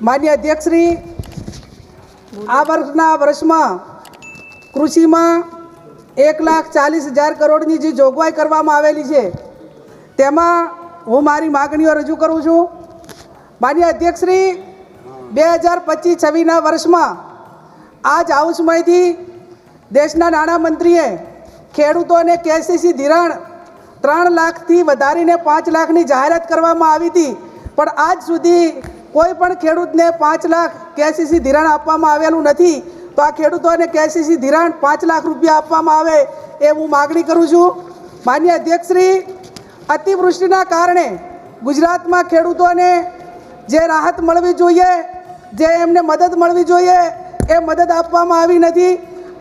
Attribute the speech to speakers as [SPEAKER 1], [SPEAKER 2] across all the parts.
[SPEAKER 1] માન્ય અધ્યક્ષશ્રી, આ વર્ષમાં કૃષિમાં 1,40,000 કરોડની જે જોગવાઈ કરવામાં આવેલી છે તેમાં હું મારી માગણીઓ રજૂ કરું છું. માન્ય અધ્યક્ષશ્રી, 2025-26ના વર્ષમાં આ જ હાઉસમાંથી દેશના નાણામંત્રીએ ખેડૂતોને કેસીસી ધિરાણ 3 લાખથી વધારીને 5 લાખની જાહેરાત કરવામાં આવી હતી, પણ આજ સુધી કોઈ પણ ખેડૂતને 5 લાખ કેસીસી ધિરાણ આપવામાં આવેલું નથી. તો આ ખેડૂતોને કેસીસી ધિરાણ 5 લાખ રૂપિયા આપવામાં આવે એ હું માગણી કરું છું. માન્ય અધ્યક્ષશ્રી, અતિવૃષ્ટિના કારણે ગુજરાતમાં ખેડૂતોને જે રાહત મળવી જોઈએ, જે એમને મદદ મળવી જોઈએ એ મદદ આપવામાં આવી નથી.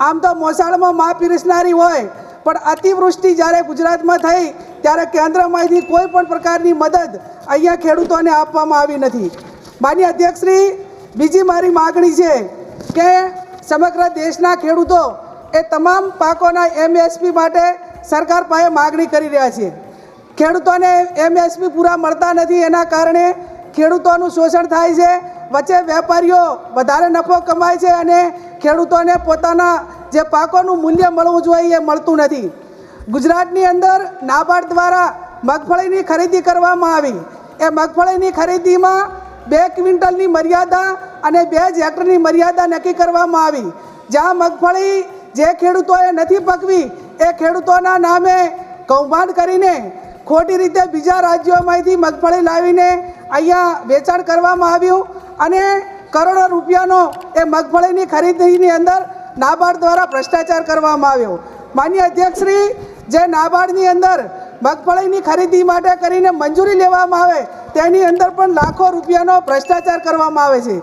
[SPEAKER 1] આમ તો મોસાળમાં મા પીરસનારી હોય, પણ અતિવૃષ્ટિ જ્યારે ગુજરાતમાં થઈ ત્યારે કેન્દ્રમાંથી કોઈ પણ પ્રકારની મદદ અહીંયા ખેડૂતોને આપવામાં આવી નથી. માન્ય અધ્યક્ષશ્રી, બીજી મારી માગણી છે કે સમગ્ર દેશના ખેડૂતો એ તમામ પાકોના એમએસપી માટે સરકાર પાસે માગણી કરી રહ્યા છે. ખેડૂતોને એમએસપી પૂરા મળતા નથી, એના કારણે ખેડૂતોનું શોષણ થાય છે. વચ્ચે વેપારીઓ વધારે નફો કમાય છે અને ખેડૂતોને પોતાના જે પાકોનું મૂલ્ય મળવું જોઈએ એ મળતું નથી. ગુજરાતની અંદર નાબાર્ડ દ્વારા મગફળીની ખરીદી કરવામાં આવી. એ મગફળીની ખરીદીમાં 2 ક્વિન્ટલની મર્યાદા અને 2 હેક્ટરની મર્યાદા નક્કી કરવામાં આવી. જ્યાં મગફળી જે ખેડૂતોએ નથી પકવી એ ખેડૂતોના નામે કૌભાંડ કરીને ખોટી રીતે બીજા રાજ્યોમાંથી મગફળી લાવીને અહીંયા વેચાણ કરવામાં આવ્યું અને કરોડો રૂપિયાનો એ મગફળીની ખરીદીની અંદર નાબાર્ડ દ્વારા ભ્રષ્ટાચાર કરવામાં આવ્યો. માન્ય અધ્યક્ષશ્રી, જે નાબાર્ડની અંદર મગફળીની ખરીદી માટે કરીને મંજૂરી લેવામાં આવે તેની અંદર પણ લાખો રૂપિયાનો ભ્રષ્ટાચાર કરવામાં આવે છે.